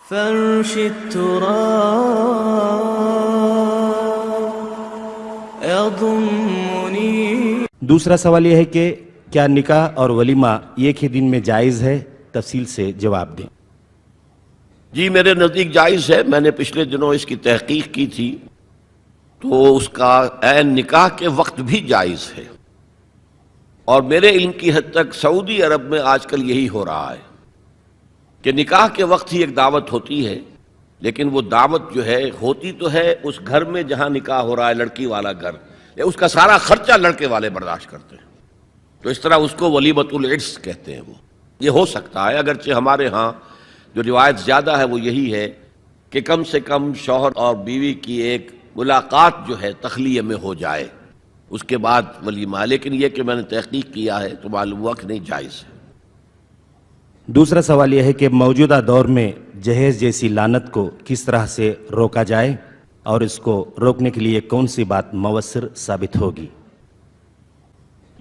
فرش التراب يضمني۔ دوسرا سوال یہ ہے کہ کیا نکاح اور ولیمہ ایک ہی دن میں جائز ہے؟ تفصیل سے جواب دیں۔ جی میرے نزدیک جائز ہے۔ میں نے پچھلے دنوں اس کی تحقیق کی تھی تو اس کا عین نکاح کے وقت بھی جائز ہے، اور میرے علم کی حد تک سعودی عرب میں آج کل یہی ہو رہا ہے کہ نکاح کے وقت ہی ایک دعوت ہوتی ہے، لیکن وہ دعوت جو ہے ہوتی تو ہے اس گھر میں جہاں نکاح ہو رہا ہے، لڑکی والا گھر، اس کا سارا خرچہ لڑکے والے برداشت کرتے ہیں، تو اس طرح اس کو ولیمۃ العرس کہتے ہیں۔ وہ یہ ہو سکتا ہے، اگرچہ ہمارے ہاں جو روایت زیادہ ہے وہ یہی ہے کہ کم سے کم شوہر اور بیوی کی ایک ملاقات جو ہے تخلیہ میں ہو جائے، اس کے بعد ولیمہ، لیکن یہ کہ میں نے تحقیق کیا ہے تو معلوم ہوا کہ نہیں جائز ہے۔ دوسرا سوال یہ ہے کہ موجودہ دور میں جہیز جیسی لعنت کو کس طرح سے روکا جائے اور اس کو روکنے کے لیے کون سی بات مؤثر ثابت ہوگی؟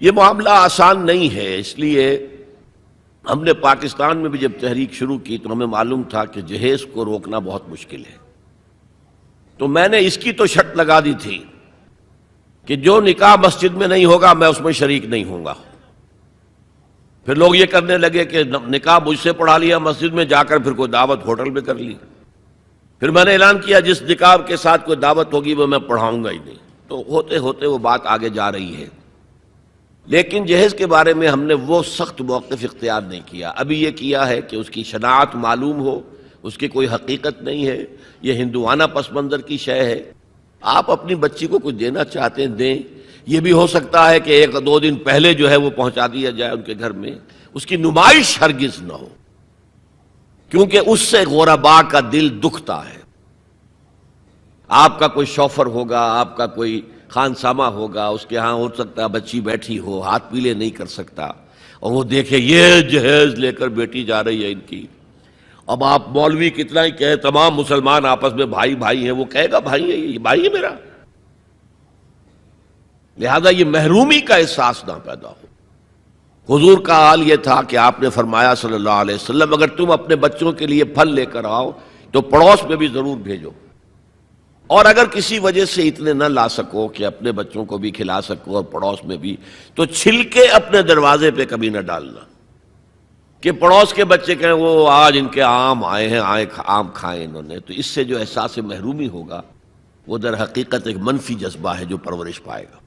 یہ معاملہ آسان نہیں ہے، اس لیے ہم نے پاکستان میں بھی جب تحریک شروع کی تو ہمیں معلوم تھا کہ جہیز کو روکنا بہت مشکل ہے، تو میں نے اس کی تو شرط لگا دی تھی کہ جو نکاح مسجد میں نہیں ہوگا میں اس میں شریک نہیں ہوں گا۔ پھر لوگ یہ کرنے لگے کہ نکاح مجھ سے پڑھا لیا مسجد میں جا کر، پھر کوئی دعوت ہوٹل میں کر لی۔ پھر میں نے اعلان کیا جس نکاح کے ساتھ کوئی دعوت ہوگی وہ میں پڑھاؤں گا ہی نہیں، تو ہوتے ہوتے وہ بات آگے جا رہی ہے۔ لیکن جہیز کے بارے میں ہم نے وہ سخت موقف اختیار نہیں کیا، ابھی یہ کیا ہے کہ اس کی شناعت معلوم ہو، اس کی کوئی حقیقت نہیں ہے، یہ ہندوانہ پس منظر کی شے ہے۔ آپ اپنی بچی کو کچھ دینا چاہتے ہیں دیں، یہ بھی ہو سکتا ہے کہ ایک دو دن پہلے جو ہے وہ پہنچا دیا جائے ان کے گھر میں، اس کی نمائش ہرگز نہ ہو، کیونکہ اس سے غرباء کا دل دکھتا ہے۔ آپ کا کوئی شوفر ہوگا، آپ کا کوئی خانسامہ ہوگا، اس کے ہاں ہو سکتا ہے بچی بیٹھی ہو، ہاتھ پیلے نہیں کر سکتا، اور وہ دیکھے یہ جہیز لے کر بیٹی جا رہی ہے ان کی۔ اب آپ مولوی کتنا ہی کہے، تمام مسلمان آپس میں بھائی بھائی ہیں، وہ کہے گا بھائی ہے، یہ بھائی ہے میرا، لہذا یہ محرومی کا احساس نہ پیدا ہو۔ حضور کا حال یہ تھا کہ آپ نے فرمایا صلی اللہ علیہ وسلم اگر تم اپنے بچوں کے لیے پھل لے کر آؤ تو پڑوس میں بھی ضرور بھیجو، اور اگر کسی وجہ سے اتنے نہ لا سکو کہ اپنے بچوں کو بھی کھلا سکو اور پڑوس میں بھی، تو چھلکے اپنے دروازے پہ کبھی نہ ڈالنا کہ پڑوس کے بچے کہیں وہ آج ان کے آم آئے ہیں، آم کھائے انہوں نے، تو اس سے جو احساس محرومی ہوگا وہ در حقیقت ایک منفی جذبہ ہے جو پرورش پائے گا۔